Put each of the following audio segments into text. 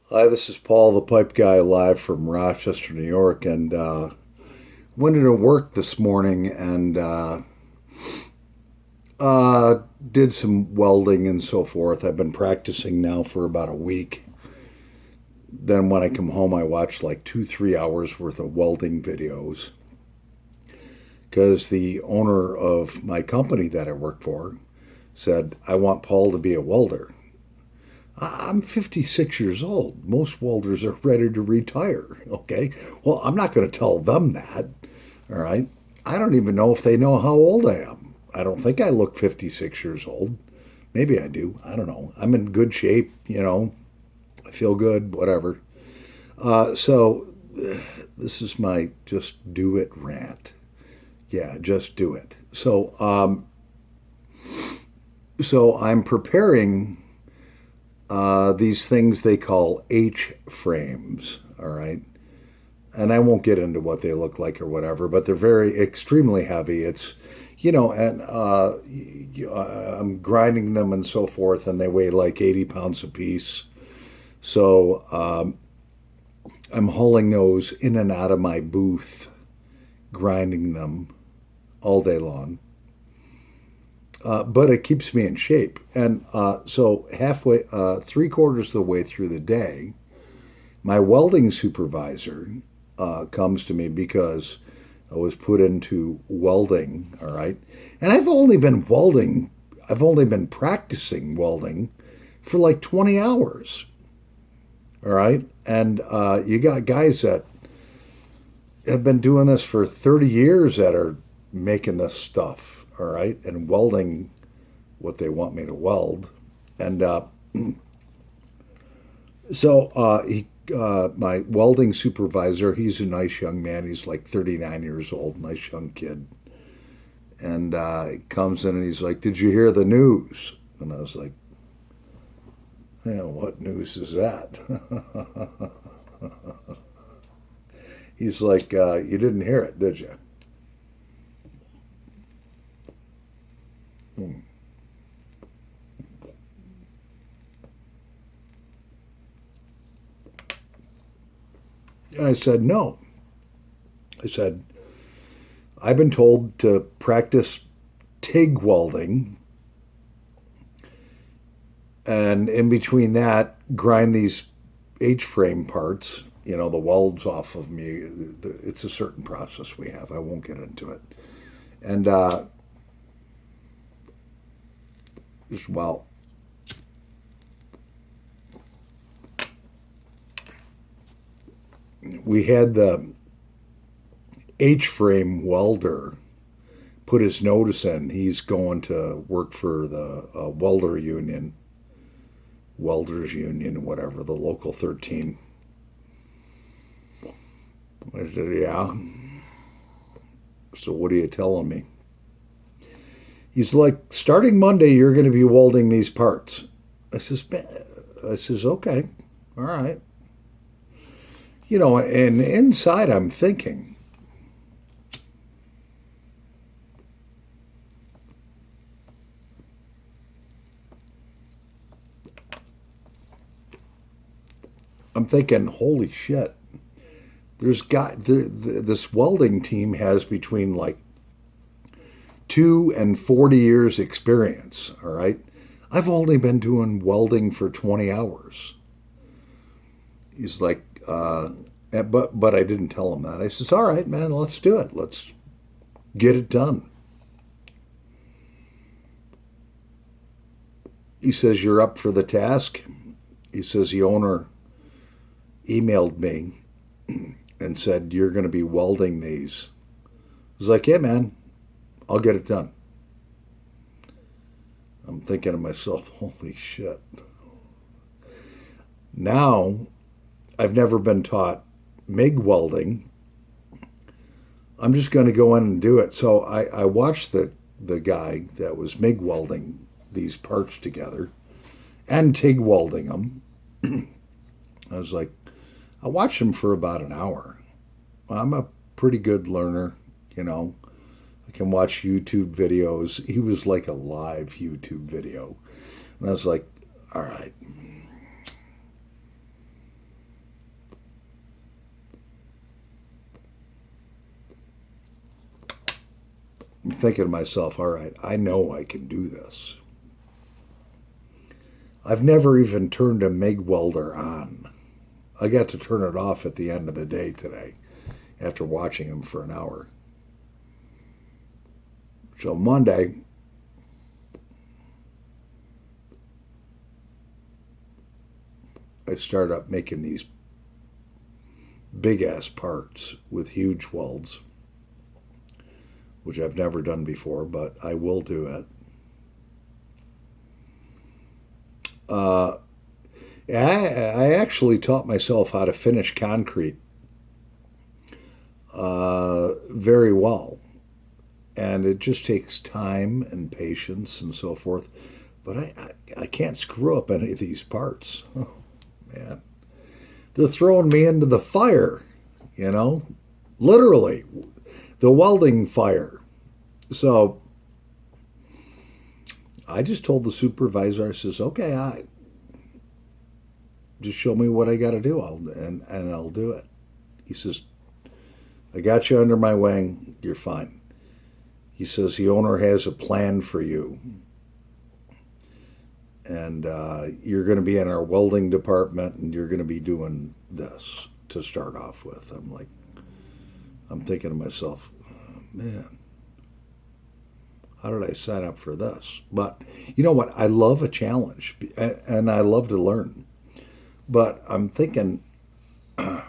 Hi, this is Paul, the pipe guy, live from Rochester, New York, and went into work this morning and did some welding and so forth. I've been practicing now for about a week. Then when I come home, I watch like 2, 3 hours worth of welding videos because the owner of my company that I work for said, I want Paul to be a welder. I'm 56 years old. Most welders are ready to retire. Okay. Well, I'm not going to tell them that. All right. I don't even know if they know how old I am. I don't think I look 56 years old. Maybe I do. I don't know. I'm in good shape. I feel good, whatever. So this is my just do it rant. Yeah, just do it. So I'm preparing these things they call H frames, all right? And I won't get into what they look like or whatever, but they're very extremely heavy. And I'm grinding them and so forth, and they weigh like 80 pounds a piece. So I'm hauling those in and out of my booth, grinding them all day long. But it keeps me in shape. And so halfway, 3/4 of the way through the day, my welding supervisor comes to me because I was put into welding, all right? And I've only been practicing welding for like 20 hours, all right? And you got guys that have been doing this for 30 years that are making this stuff, all right, and welding what they want me to weld. And my welding supervisor, he's a nice young man. He's like 39 years old, nice young kid. And he comes in and he's like, "Did you hear the news?" And I was like, "Yeah, what news is that?" He's like, "You didn't hear it, did you?" Hmm. And I said, "No." I said, "I've been told to practice TIG welding, and in between that, grind these H-frame parts, the welds off of me. It's a certain process we have. I won't get into it." And well, we had the H-frame welder put his notice in. He's going to work for the welders union, whatever, the local 13. I said, "Yeah. So what are you telling me?" He's like, "Starting Monday, you're going to be welding these parts." I says, "Okay, all right." And inside I'm thinking, holy shit. This welding team has between like 2 and 40 years experience. All right, I've only been doing welding for 20 hours. He's like, but I didn't tell him that. I says, "All right, man, let's do it. Let's get it done." He says, "You're up for the task." He says, "The owner emailed me and said you're going to be welding these." I was like, "Yeah, man, I'll get it done." I'm thinking to myself, holy shit. Now, I've never been taught MIG welding. I'm just going to go in and do it. So I watched the guy that was MIG welding these parts together and TIG welding them. I was like, I watched him for about an hour. I'm a pretty good learner, I can watch YouTube videos. He was like a live YouTube video. And I was like, all right, I'm thinking to myself, all right, I know I can do this. I've never even turned a MIG welder on. I got to turn it off at the end of the day today after watching him for an hour. So Monday, I started up making these big ass parts with huge welds, which I've never done before, but I will do it. I actually taught myself how to finish concrete very well. And it just takes time and patience and so forth. But I can't screw up any of these parts. Oh, man. They're throwing me into the fire, literally, the welding fire. So I just told the supervisor, I says, okay, just show me what I got to do, and I'll do it. He says, I got you under my wing. You're fine. He says, the owner has a plan for you. And you're going to be in our welding department, and you're going to be doing this to start off with. I'm thinking to myself, oh, man, how did I sign up for this? But you know what? I love a challenge, and I love to learn. But I'm thinking I'm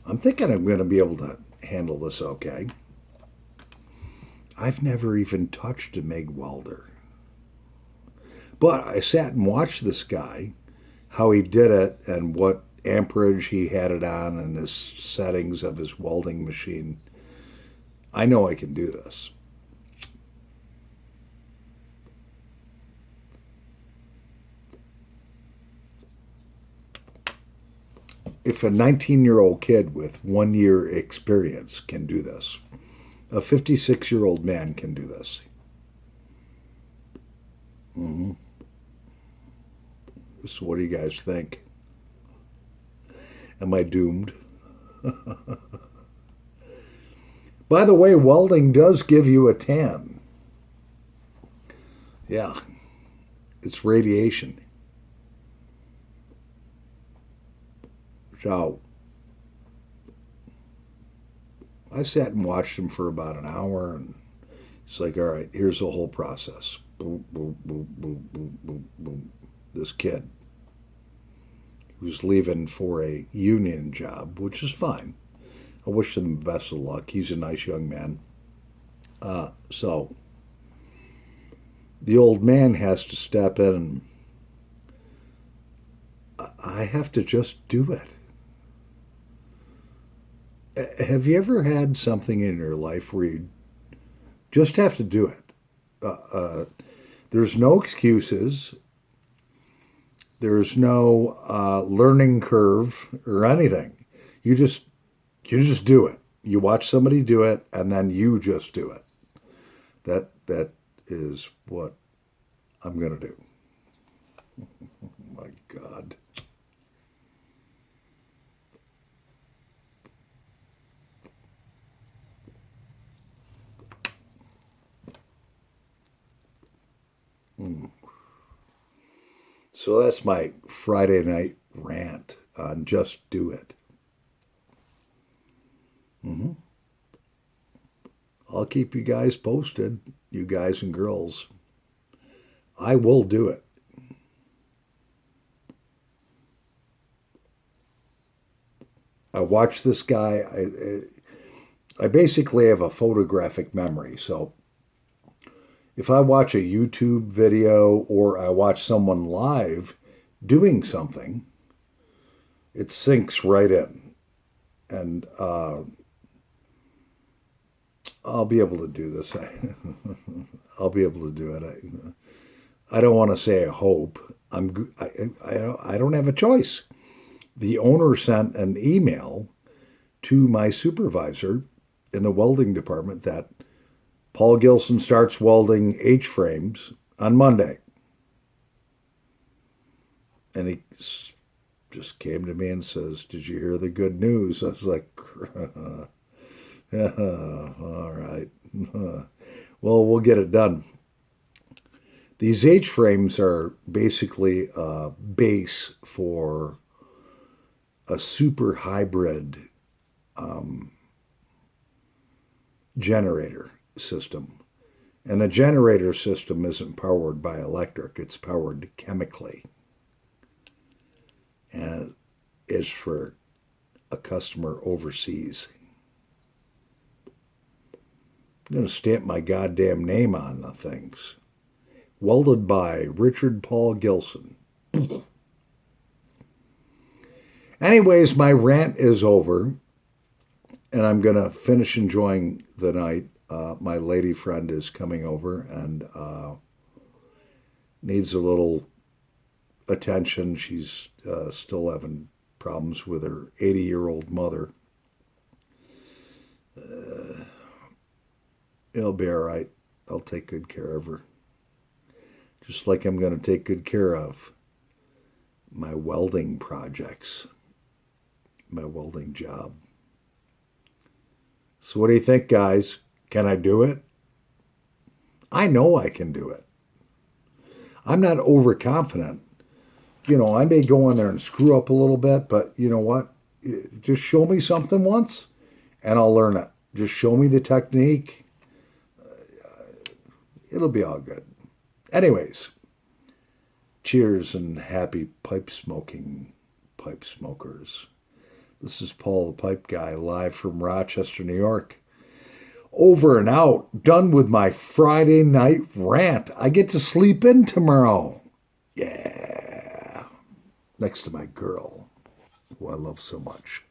going to be able to handle this okay. I've never even touched a MIG welder. But I sat and watched this guy, how he did it and what amperage he had it on and his settings of his welding machine. I know I can do this. If a 19-year-old kid with 1 year experience can do this, a 56-year-old man can do this. Mm-hmm. So what do you guys think? Am I doomed? By the way, welding does give you a tan. Yeah, it's radiation. So I sat and watched him for about an hour, and it's like, all right, here's the whole process. Boom, boom, boom, boom, boom, boom, boom. This kid who's leaving for a union job, which is fine. I wish him the best of luck. He's a nice young man. So the old man has to step in, and I have to just do it. Have you ever had something in your life where you just have to do it? There's no excuses. There's no learning curve or anything. You just do it. You watch somebody do it, and then you just do it. That is what I'm gonna do. Oh my God. So that's my Friday night rant on just do it. Mm-hmm. I'll keep you guys posted, you guys and girls. I will do it. I watch this guy. I basically have a photographic memory. So if I watch a YouTube video or I watch someone live doing something, it sinks right in. And I'll be able to do this. I'll be able to do it. I don't want to say I hope. I don't have a choice. The owner sent an email to my supervisor in the welding department that Paul Gilson starts welding H-frames on Monday. And he just came to me and says, "Did you hear the good news?" I was like, yeah, all right. Well, we'll get it done. These H-frames are basically a base for a super hybrid generator system. And the generator system isn't powered by electric, it's powered chemically. And is for a customer overseas. I'm going to stamp my goddamn name on the things. Welded by Richard Paul Gilson. Anyways, my rant is over, and I'm going to finish enjoying the night. My lady friend is coming over and needs a little attention. She's still having problems with her 80-year-old mother. It'll be all right. I'll take good care of her. Just like I'm going to take good care of my welding projects, my welding job. So what do you think, guys? Can I do it? I know I can do it. I'm not overconfident. You know, I may go in there and screw up a little bit, but you know what? Just show me something once and I'll learn it. Just show me the technique. It'll be all good. Anyways, cheers and happy pipe smoking, pipe smokers. This is Paul the Pipe Guy, live from Rochester, New York. Over and out, done with my Friday night rant. I get to sleep in tomorrow. Yeah. Next to my girl, who I love so much.